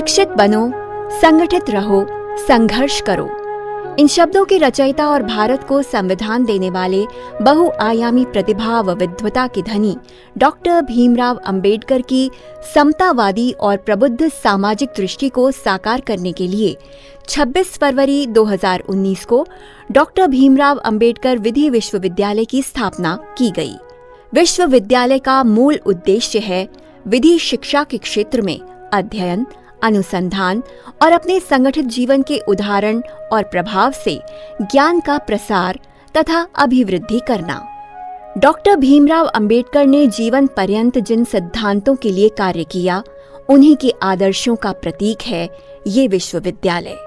शिक्षित बनो, संगठित रहो, संघर्ष करो। इन शब्दों के रचयिता और भारत को संविधान देने वाले बहुआयामी प्रतिभा व विद्वता के धनी डॉक्टर भीमराव अंबेडकर की समतावादी और प्रबुद्ध सामाजिक दृष्टि को साकार करने के लिए 26 फरवरी 2019 को डॉक्टर भीमराव अंबेडकर विधि विश्वविद्यालय की स्थापना की गई। विश्वविद्यालय का मूल उद्देश्य है विधि शिक्षा के क्षेत्र में अध्ययन, अनुसंधान और अपने संगठित जीवन के उदाहरण और प्रभाव से ज्ञान का प्रसार तथा अभिवृद्धि करना। डॉक्टर भीमराव अंबेडकर ने जीवन पर्यंत जिन सिद्धांतों के लिए कार्य किया, उन्हीं के आदर्शों का प्रतीक है ये विश्वविद्यालय।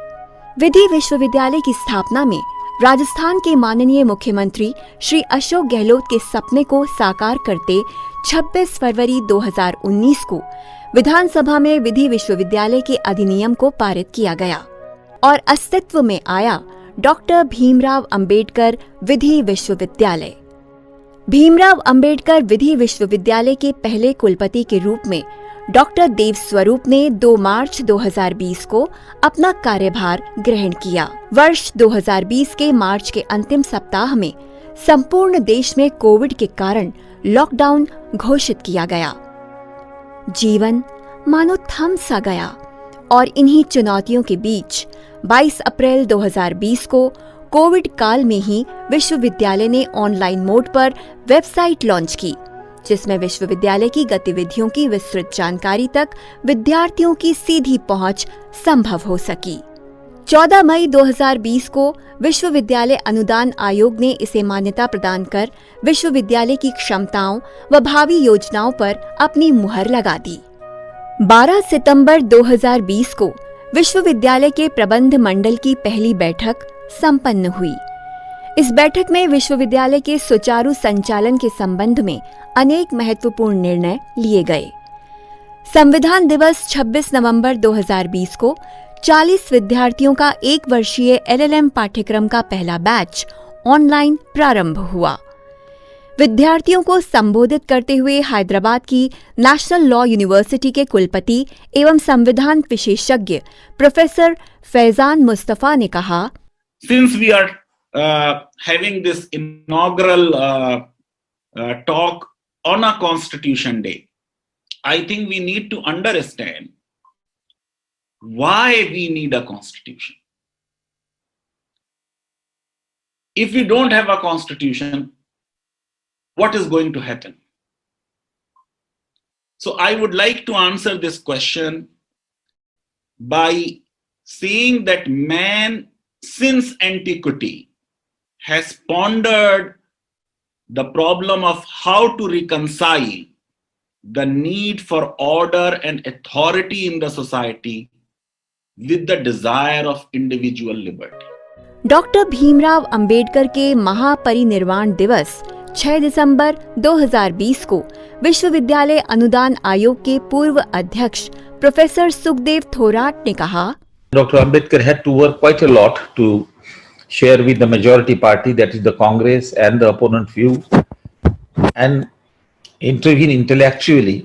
विधि विश्वविद्यालय की स्थापना में राजस्थान के माननीय मुख्यमंत्री श्री अशोक गहलोत के सपने को साकार करते 26 फरवरी 2019 को विधानसभा में विधि विश्वविद्यालय के अधिनियम को पारित किया गया और अस्तित्व में आया डॉक्टर भीमराव अंबेडकर विधि विश्वविद्यालय। भीमराव अंबेडकर विधि विश्वविद्यालय के पहले कुलपति के रूप में डॉक्टर देवस्वरूप ने 2 मार्च 2020 को अपना कार्यभार ग्रहण किया। वर्ष 2020 के मार्च के अंतिम सप्ताह में संपूर्ण देश में कोविड के कारण लॉकडाउन घोषित किया गया। जीवन मानो थम सा गया और इन्हीं चुनौतियों के बीच 22 अप्रैल 2020 को कोविड काल में ही विश्वविद्यालय ने ऑनलाइन मोड पर वेबसाइट लॉन्च की, जिसमें विश्वविद्यालय की गतिविधियों की विस्तृत जानकारी तक विद्यार्थियों की सीधी पहुंच संभव हो सकी। 14 मई 2020 को विश्वविद्यालय अनुदान आयोग ने इसे मान्यता प्रदान कर विश्वविद्यालय की क्षमताओं व भावी योजनाओं पर अपनी मुहर लगा दी। 12 सितंबर 2020 को विश्वविद्यालय के प्रबंध मंडल की पहली बैठक संपन्न हुई। इस बैठक में विश्वविद्यालय के सुचारू संचालन के संबंध में अनेक महत्वपूर्ण निर्णय लिए गए। संविधान दिवस 26 नवंबर 2020 को 40 विद्यार्थियों का 1 वर्षीय LLM पाठ्यक्रम का पहला बैच ऑनलाइन प्रारंभ हुआ। विद्यार्थियों को संबोधित करते हुए हैदराबाद की नेशनल लॉ यूनिवर्सिटी के कुलपति एवं संविधान विशेषज्ञ प्रोफेसर फैजान मुस्तफा ने कहा, Since we are having this inaugural talk on a Constitution Day, I think we need to understand why we need a constitution. If we don't have a constitution, what is going to happen? So I would like to answer this question by saying that man since antiquity has pondered the problem of how to reconcile the need for order and authority in the society with the desire of individual liberty. Doctor Bhimrao Ambedkar के महापरिनिर्वाण दिवस 6 दिसंबर 2020 को विश्वविद्यालय अनुदान आयोग के पूर्व अध्यक्ष professor Sukhdev Thorat ने कहा, Dr. Ambedkar had to work quite a lot to share with the majority party, that is the Congress, and the opponent view, and intervene intellectually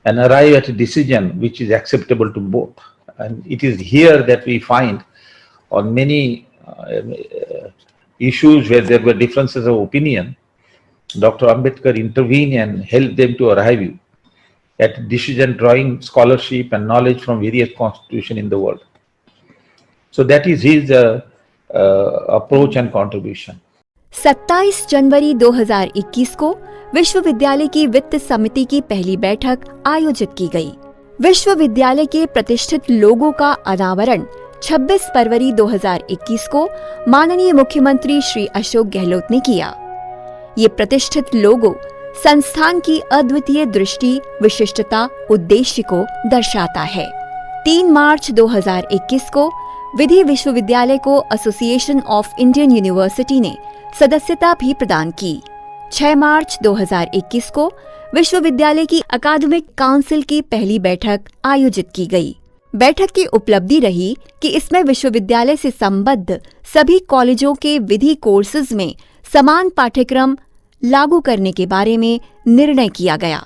and arrive at a decision which is acceptable to both. And it is here that we find on many issues where there were differences of opinion, Dr. Ambedkar intervened and helped them to arrive at decision drawing scholarship and knowledge from various constitutions in the world. So that is his approach and contribution. 27 जनवरी 2021 को विश्वविद्यालय की वित्त समिति की पहली बैठक आयोजित की गई। विश्वविद्यालय के प्रतिष्ठित लोगों का अनावरण 26 फरवरी 2021 को माननीय मुख्यमंत्री श्री अशोक गहलोत ने किया। ये प्रतिष्ठित लोगो संस्थान की अद्वितीय दृष्टि, विशिष्टता, उद्देश्य को दर्शाता है। 3 मार्च 2021 को विधि विश्वविद्यालय को एसोसिएशन ऑफ इंडियन यूनिवर्सिटी ने सदस्यता भी प्रदान की। 6 मार्च 2021 को विश्वविद्यालय की अकादमिक काउंसिल की पहली बैठक आयोजित की गई। बैठक की उपलब्धि रही कि इसमें विश्वविद्यालय से संबद्ध सभी कॉलेजों के विधि कोर्सेज में समान पाठ्यक्रम लागू करने के बारे में निर्णय किया गया।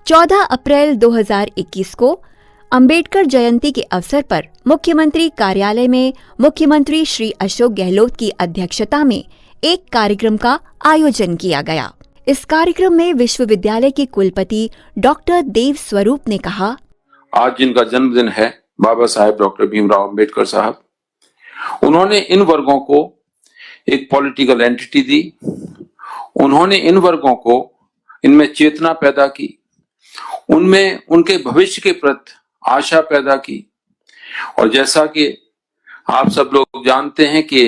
14 अप्रैल 2021 को अंबेडकर जयंती के अवसर पर मुख्यमंत्री कार्यालय में मुख्यमंत्री श्री अशोक गहलोत की अध्यक्षता में एक कार्यक्रम का आयोजन किया गया। इस कार्यक्रम में विश्वविद्यालय के कुलपति डॉक्टर देव स्वरूप ने कहा, आज जिनका जन्मदिन है बाबा साहेब डॉक्टर भीमराव अंबेडकर साहब, उन्होंने इन वर्गों को एक पॉलिटिकल एंटिटी दी। उन्होंने इन वर्गों को, इनमें चेतना पैदा की, उनमें उनके भविष्य के प्रति आशा पैदा की। और जैसा कि आप सब लोग जानते हैं कि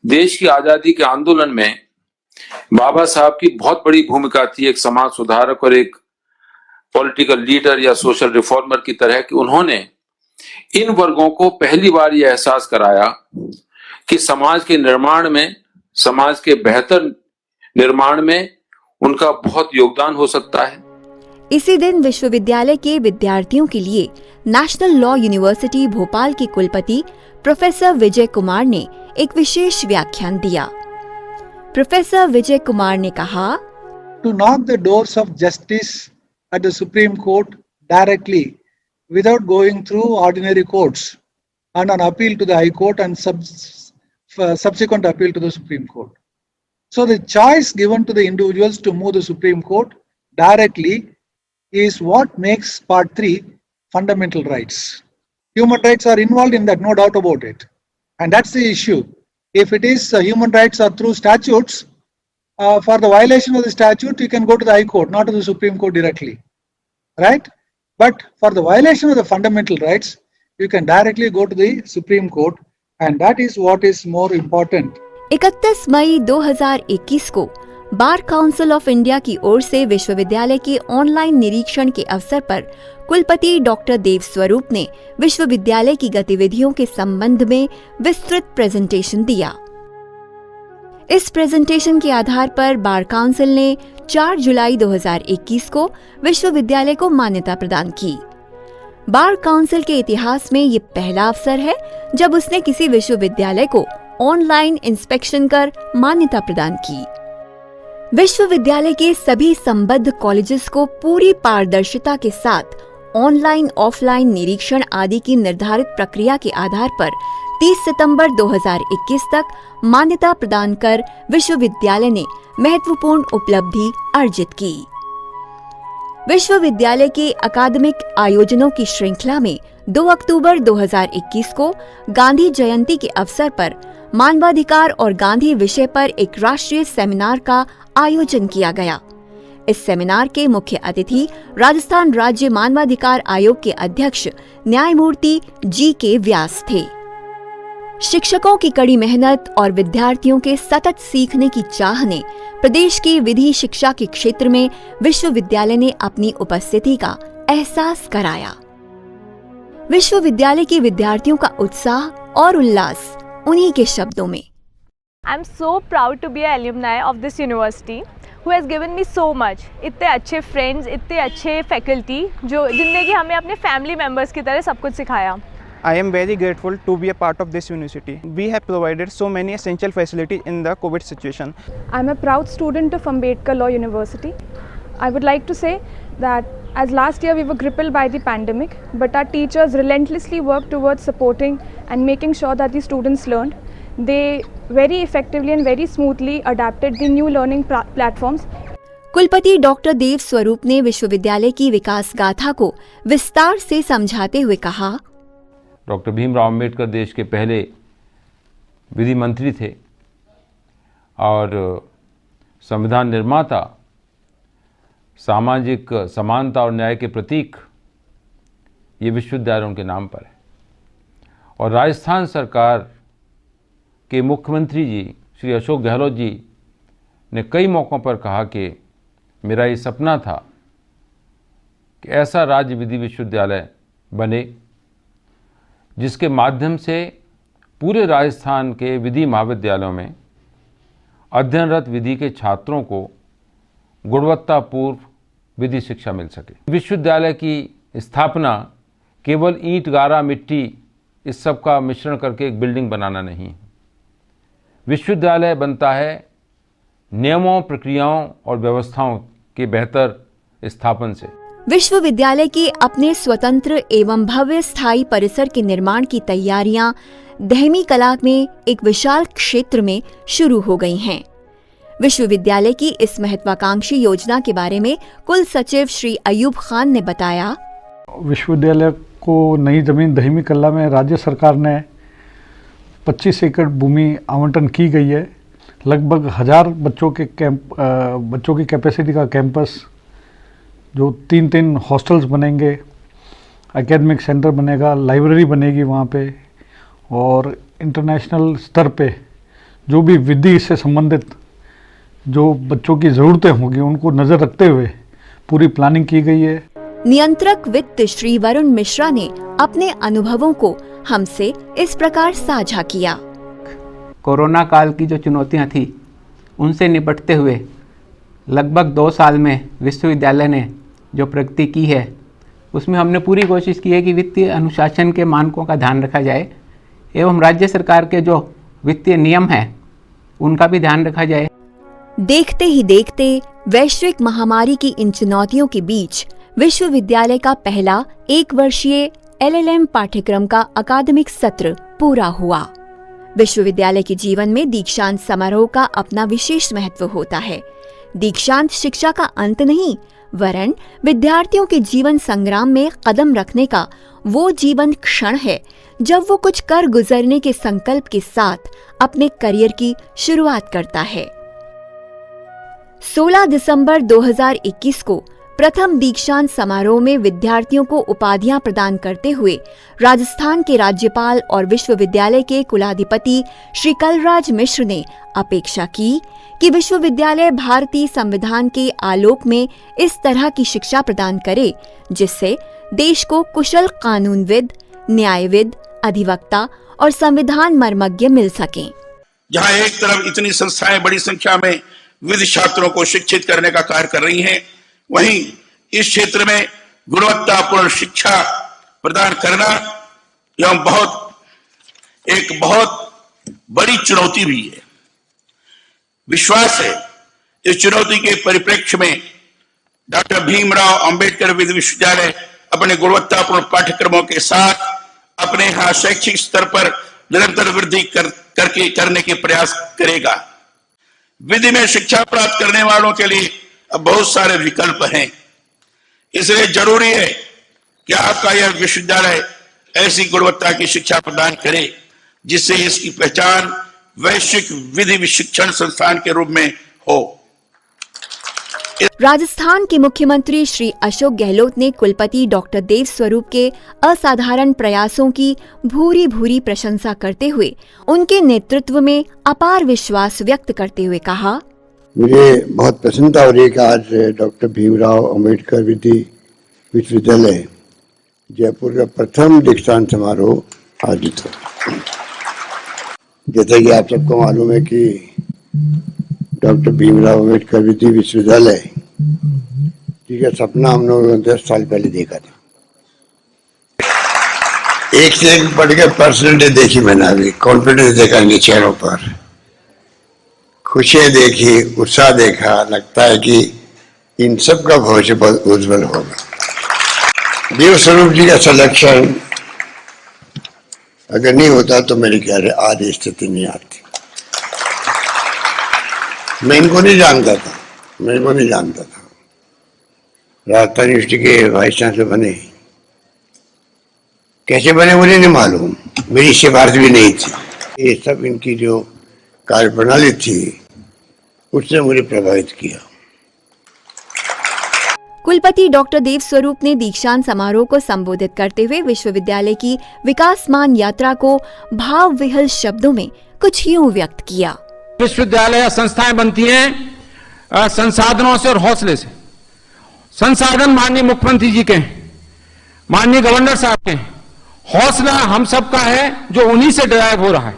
देश की आजादी के आंदोलन में बाबा साहब की बहुत बड़ी भूमिका थी, एक समाज सुधारक और एक पॉलिटिकल लीडर या सोशल रिफॉर्मर की तरह कि उन्होंने इन वर्गों को पहली बार यह एहसास कराया कि समाज के निर्माण में, समाज के बेहतर निर्माण में उनका बहुत योगदान हो सकता है। इसी दिन विश्वविद्यालय के विद्यार्थियों के लिए नेशनल लॉ यूनिवर्सिटी भोपाल के कुलपति प्रोफेसर विजय कुमार ने एक विशेष व्याख्यान दिया। प्रोफेसर विजय कुमार ने कहा, To knock the doors of justice at the Supreme Court directly without going through ordinary courts and an appeal to the High Court and subsequent appeal to the Supreme Court. So the choice given to the individuals to move the Supreme Court directly is what makes Part 3 fundamental rights. Human rights are involved in that, no doubt about it. And that's the issue. If it is human rights are through statutes, for the violation of the statute, you can go to the High Court, not to the Supreme Court directly. Right? But for the violation of the fundamental rights, you can directly go to the Supreme Court, and that is what is more important. 31 मई 2021 को bar council of India की ओर से विश्वविद्यालय के online निरीक्षण के अवसर पर कुलपति डॉक्टर देव स्वरूप ने विश्वविद्यालय की गतिविधियों के संबंध में विस्तृत प्रेजेंटेशन दिया। इस प्रेजेंटेशन के आधार पर बार काउंसिल ने 4 जुलाई 2021 को विश्वविद्यालय को मान्यता प्रदान की। बार काउंसिल के इतिहास में ये पहला अवसर है जब उसने किसी विश्वविद्यालय को ऑनलाइन इंस्पेक्शन कर मान्यता प्रदान की। विश्वविद्यालय के सभी संबद्ध कॉलेजेस को पूरी पारदर्शिता के साथ ऑनलाइन ऑफलाइन निरीक्षण आदि की निर्धारित प्रक्रिया के आधार पर 30 सितंबर 2021 तक मान्यता प्रदान कर विश्वविद्यालय ने महत्वपूर्ण उपलब्धि अर्जित की। विश्वविद्यालय के अकादमिक आयोजनों की श्रृंखला में 2 अक्टूबर 2021 को गांधी जयंती के अवसर पर मानवाधिकार और गांधी विषय पर एक राष्ट्रीय सेमिनार का आयोजन किया गया। इस सेमिनार के मुख्य अतिथि राजस्थान राज्य मानवाधिकार आयोग के अध्यक्ष न्यायमूर्ति जी.के. व्यास थे। शिक्षकों की कड़ी मेहनत और विद्यार्थियों के सतत सीखने की चाह ने प्रदेश की विधि शिक्षा के क्षेत्र में विश्वविद्यालय ने अपनी उपस्थिति का एहसास कराया। विश्वविद्यालय के विद्यार्थियों का उत्साह और उल्लास उन्हीं के शब्दों में। I'm so proud to be an alumni of this university who has given me so much. इतने अच्छे friends, इतने अच्छे faculty जो जिनने कि हमें अपने family members की तरह सब कुछ सिखाया। I am very grateful to be a part of this university. We have provided so many essential facilities in the COVID situation. I am a proud student of Ambedkar Law University. I would like to say that as last year we were crippled by the pandemic, but our teachers relentlessly worked towards supporting and making sure that the students learned. They very effectively and very smoothly adapted the new learning platforms. कुलपति doctor देव स्वरूप ने विश्वविद्यालय की विकास गाथा को विस्तार से समझाते हुए कहा, डॉक्टर भीमराव अंबेडकर देश के पहले विधि मंत्री थे और संविधान निर्माता, सामाजिक समानता और न्याय के प्रतीक ये विश्वविद्यालय उनके नाम पर है। और राजस्थान सरकार के मुख्यमंत्री जी श्री अशोक गहलोत जी ने कई मौक़ों पर कहा कि मेरा ये सपना था कि ऐसा राज्य विधि विश्वविद्यालय बने जिसके माध्यम से पूरे राजस्थान के विधि महाविद्यालयों में अध्ययनरत विधि के छात्रों को गुणवत्तापूर्ण विधि शिक्षा मिल सके। विश्वविद्यालय की स्थापना केवल ईंट, गारा, मिट्टी इस सब का मिश्रण करके एक बिल्डिंग बनाना नहीं है। विश्वविद्यालय बनता है नियमों, प्रक्रियाओं और व्यवस्थाओं के बेहतर स्थापन से। विश्वविद्यालय के अपने स्वतंत्र एवं भव्य स्थायी परिसर के निर्माण की तैयारियां दहमी कला में एक विशाल क्षेत्र में शुरू हो गई हैं। विश्वविद्यालय की इस महत्वाकांक्षी योजना के बारे में कुल सचिव श्री अयूब खान ने बताया, विश्वविद्यालय को नई जमीन दहिमी कल्ला में राज्य सरकार ने 25 एकड़ भूमि आवंटन की गई है। लगभग 1000 बच्चों की कैपेसिटी का कैंपस, जो 3 हॉस्टल्स बनेंगे, एकेडमिक सेंटर बनेगा, लाइब्रेरी बनेगी वहाँ पे, और इंटरनेशनल स्तर पे जो भी विधि से संबंधित जो बच्चों की ज़रूरतें होंगी उनको नज़र रखते हुए पूरी प्लानिंग की गई है। नियंत्रक वित्त श्री वरुण मिश्रा ने अपने अनुभवों को हमसे इस प्रकार साझा किया। कोरोना काल की जो चुनौतियां थी उनसे निपटते हुए लगभग 2 साल में विश्वविद्यालय ने जो प्रगति की है उसमें हमने पूरी कोशिश की है कि वित्तीय अनुशासन के मानकों का ध्यान रखा जाए एवं राज्य सरकार के जो वित्तीय नियम हैं उनका भी ध्यान रखा जाए। देखते ही देखते वैश्विक महामारी की इन चुनौतियों के बीच विश्वविद्यालय का पहला 1 वर्षीय LLM पाठ्यक्रम का अकादमिक सत्र पूरा हुआ। विश्वविद्यालय के जीवन में दीक्षांत समारोह का अपना विशेष महत्व होता है। दीक्षांत शिक्षा का अंत नहीं, वरन विद्यार्थियों के जीवन संग्राम में कदम रखने का वो जीवन क्षण है जब वो कुछ कर गुजरने के संकल्प के साथ अपने करियर की शुरुआत करता है। 16 दिसंबर 2021 को प्रथम दीक्षांत समारोह में विद्यार्थियों को उपाधियां प्रदान करते हुए राजस्थान के राज्यपाल और विश्वविद्यालय के कुलाधिपति श्री कलराज मिश्र ने अपेक्षा की कि विश्वविद्यालय भारतीय संविधान के आलोक में इस तरह की शिक्षा प्रदान करे जिससे देश को कुशल कानूनविद, न्यायविद, अधिवक्ता और संविधान मर्मज्ञ मिल सकें। जहां एक तरफ इतनी संस्थाएं बड़ी संख्या में विधि छात्रों को शिक्षित करने का कार्य कर रही हैं, वहीं इस क्षेत्र में गुणवत्तापूर्ण शिक्षा प्रदान करना एवं बहुत बड़ी चुनौती भी है। विश्वास है इस चुनौती के परिप्रेक्ष्य में डॉक्टर भीमराव अंबेडकर विधि विश्वविद्यालय अपने गुणवत्तापूर्ण पाठ्यक्रमों के साथ अपने यहाँ शैक्षिक स्तर पर निरंतर वृद्धि करने के प्रयास करेगा। विधि में शिक्षा प्राप्त करने वालों के लिए अब बहुत सारे विकल्प हैं, इसलिए जरूरी है कि आपका यह विश्वविद्यालय ऐसी गुणवत्ता की शिक्षा प्रदान करे जिससे इसकी पहचान वैश्विक विधि शिक्षण संस्थान के रूप में हो। राजस्थान के मुख्यमंत्री श्री अशोक गहलोत ने कुलपति डॉक्टर देव स्वरूप के असाधारण प्रयासों की भूरी भूरी प्रशंसा करते हुए उनके नेतृत्व में अपार विश्वास व्यक्त करते हुए कहा, मुझे बहुत प्रसन्नता हो रही है कि आज डॉक्टर भीमराव अंबेडकर विधि विश्वविद्यालय जयपुर का प्रथम दीक्षांत समारोह आयोजित हो। जैसा कि आप सबको मालूम है कि डॉक्टर भीमराव अंबेडकर विधि विश्वविद्यालय ठीक है सपना हम लोगों ने 10 साल पहले देखा था। एक से एक बढ़ के पर्सनैलिटी देखी मैंने, अभी कॉन्फिडेंस देखा इनके चेहरों पर, खुशियां देखी, उत्साह देखा। लगता है कि इन सब का भविष्य बहुत उज्जवल होगा। देव स्वरूप जी का सिलेक्शन अगर नहीं होता तो मेरे ख्याल है आज स्थिति नहीं आती। मैं इनको नहीं जानता था। राजस्थान यूनिवर्सिटी के वाइस चांसलर बने, कैसे बने मुझे नहीं मालूम, मेरी सिफारिश भी नहीं थी। ये सब इनकी जो कार्यप्रणाली थी उसने मुझे प्रभावित किया। कुलपति डॉक्टर देव स्वरूप ने दीक्षांत समारोह को संबोधित करते हुए विश्वविद्यालय की विकासमान यात्रा को भाव विहल शब्दों में कुछ यूं व्यक्त किया। विश्वविद्यालय संस्थाएं बनती हैं संसाधनों से और हौसले से। संसाधन माननीय मुख्यमंत्री जी के, माननीय गवर्नर साहब के, हौसला हम सबका है जो उन्हीं से ड्राइव हो रहा है।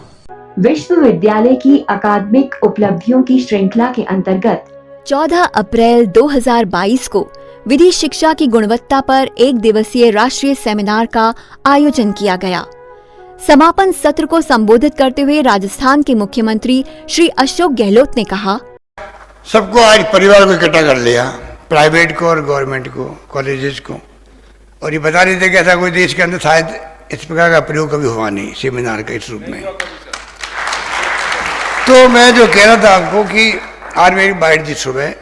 विश्वविद्यालय की अकादमिक उपलब्धियों की श्रृंखला के अंतर्गत 14 अप्रैल 2022 को विधि शिक्षा की गुणवत्ता पर 1 दिवसीय राष्ट्रीय सेमिनार का आयोजन किया गया। समापन सत्र को संबोधित करते हुए राजस्थान के मुख्यमंत्री श्री अशोक गहलोत ने कहा, सबको आज परिवार को इकट्ठा कर लिया प्राइवेट को और गवर्नमेंट को, कॉलेजेस को, और ये बता रहे थे कि ऐसा कोई देश के अंदर शायद इस प्रकार का प्रयोग कभी हुआ नहीं सेमिनार का इस रूप में। तो मैं जो कह रहा था आपको कि आज मेरी बाइट थी सुबह,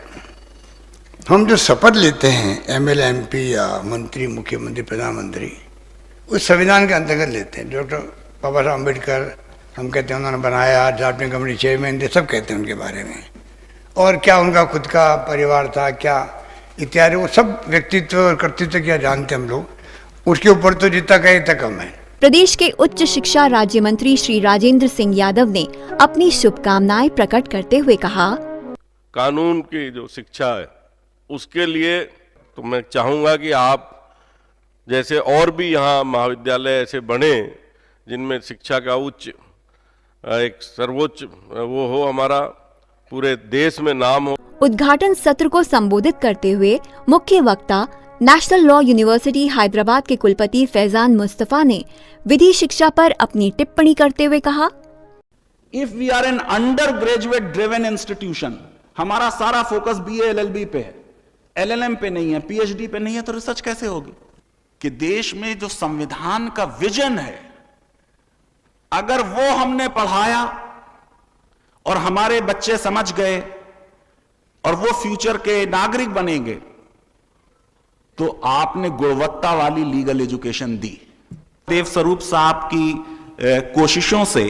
हम जो शपथ लेते हैं एमएलए एमपी या मंत्री, मुख्यमंत्री, प्रधानमंत्री, उस संविधान के अंतर्गत लेते हैं। डॉक्टर बाबा साहब अम्बेडकर हम कहते हैं उन्होंने बनाया, ड्राफ्टिंग कमेटी चेयरमैन थे, सब कहते हैं उनके बारे में, और क्या उनका खुद का परिवार था क्या इत्यादि, वो सब व्यक्तित्व और कर्तृत्व क्या जानते हम लोग, उसके ऊपर तो जितना कहे इतना कम है। प्रदेश के उच्च शिक्षा राज्य मंत्री श्री राजेंद्र सिंह यादव ने अपनी शुभकामनाएं प्रकट करते हुए कहा, कानून की जो शिक्षा है उसके लिए तो मैं चाहूँगा कि आप जैसे और भी यहाँ महाविद्यालय ऐसे बने जिनमें शिक्षा का उच्च एक सर्वोच्च वो हो, हमारा पूरे देश में नाम हो। उद्घाटन सत्र को संबोधित करते हुए मुख्य वक्ता नेशनल लॉ यूनिवर्सिटी हैदराबाद के कुलपति फैजान मुस्तफा ने विधि शिक्षा पर अपनी टिप्पणी करते हुए कहा, if we are an undergraduate driven institution, हमारा सारा फोकस बीए एलएलबी पे है, एलएलएम पे नहीं है, पीएचडी पे नहीं है, तो रिसर्च कैसे होगी? कि देश में जो संविधान का विजन है, अगर वो हमने पढ़ाया और हमारे बच्चे समझ गए और वो फ्यूचर के नागरिक बनेंगे, तो आपने गुणवत्ता वाली लीगल एजुकेशन दी। देव स्वरूप साहब की कोशिशों से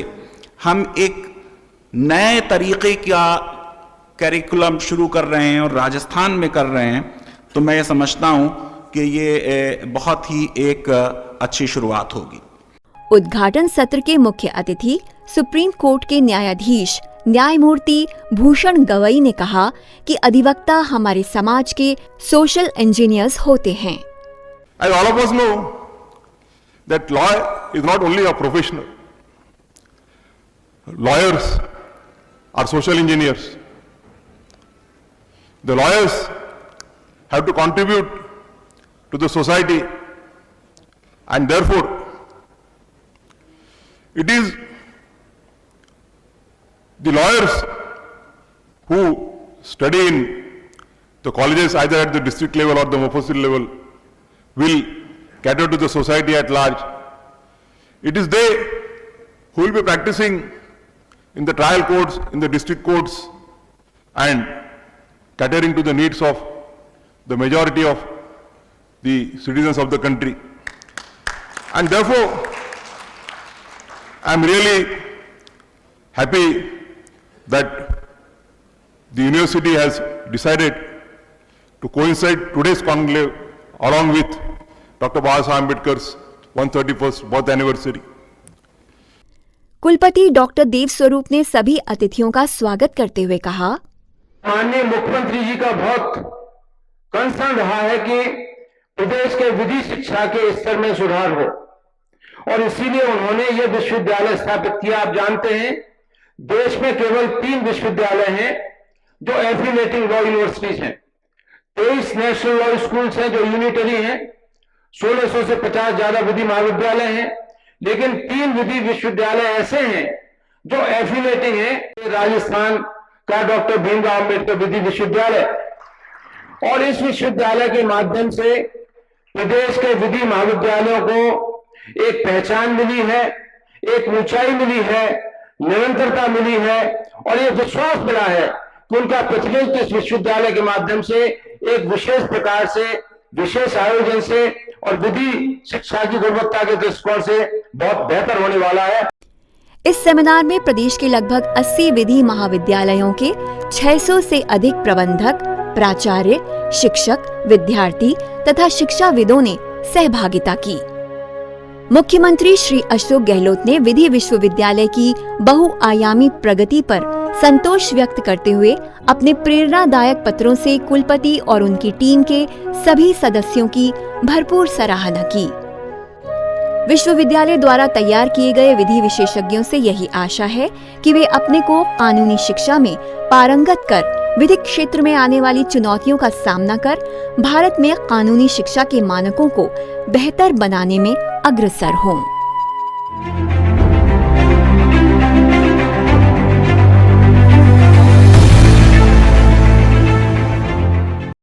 हम एक नए तरीके का करिकुलम शुरू कर रहे हैं और राजस्थान में कर रहे हैं, तो मैं ये समझता हूं कि ये बहुत ही एक अच्छी शुरुआत होगी। उद्घाटन सत्र के मुख्य अतिथि सुप्रीम कोर्ट के न्यायाधीश न्यायमूर्ति भूषण गवई ने कहा कि अधिवक्ता हमारे समाज के सोशल इंजीनियर्स होते हैं। As all of us know that law is not only a professional. Lawyers are social engineers. The lawyers have to contribute to the society, and therefore it is the lawyers who study in the colleges either at the district level or the Mufassil level will cater to the society at large. It is they who will be practicing in the trial courts, in the district courts, and catering to the needs of the majority of the citizens of the country. And therefore, I am really happy that the university has decided to coincide today's conclave along with Dr. Baba Saheb Ambedkar's 131st birth anniversary. कुलपति doctor देव स्वरूप ने सभी अतिथियों का स्वागत करते हुए कहा, माननीय मुख्यमंत्री जी का बहुत कंसर्न रहा है कि प्रदेश के विधि शिक्षा के स्तर में सुधार हो, और इसीलिए उन्होंने ये विश्वविद्यालय स्थापित किया। आप जानते हैं देश में केवल 3 विश्वविद्यालय हैं जो एफिलिएटिंग लॉ यूनिवर्सिटीज हैं, 23 नेशनल लॉ स्कूल्स हैं जो यूनिटरी हैं, 1600 से 50 ज्यादा विधि महाविद्यालय हैं, लेकिन 3 विधि विश्वविद्यालय ऐसे हैं जो एफिलिएटिंग हैं। राजस्थान का डॉक्टर भीमराव अम्बेडकर विधि विश्वविद्यालय, और इस विश्वविद्यालय के माध्यम से प्रदेश के विधि महाविद्यालयों को एक पहचान मिली है, एक ऊंचाई मिली है, निरंतरता मिली है, और ये विश्वास मिला है कि उनका प्रतिनिधित्व इस विश्वविद्यालय के माध्यम से एक विशेष प्रकार से, विशेष आयोजन से और विधि शिक्षा की गुणवत्ता के दृष्टिकोण से बहुत बेहतर होने वाला है। इस सेमिनार में प्रदेश के लगभग 80 विधि महाविद्यालयों के 600 से अधिक प्रबंधक, प्राचार्य, शिक्षक, विद्यार्थी तथा शिक्षाविदों ने सहभागिता की। मुख्यमंत्री श्री अशोक गहलोत ने विधि विश्वविद्यालय की बहुआयामी प्रगति पर संतोष व्यक्त करते हुए अपने प्रेरणादायक पत्रों से कुलपति और उनकी टीम के सभी सदस्यों की भरपूर सराहना की। विश्वविद्यालय द्वारा तैयार किए गए विधि विशेषज्ञों से यही आशा है कि वे अपने को कानूनी शिक्षा में पारंगत कर विधिक क्षेत्र में आने वाली चुनौतियों का सामना कर भारत में कानूनी शिक्षा के मानकों को बेहतर बनाने में अग्रसर हों।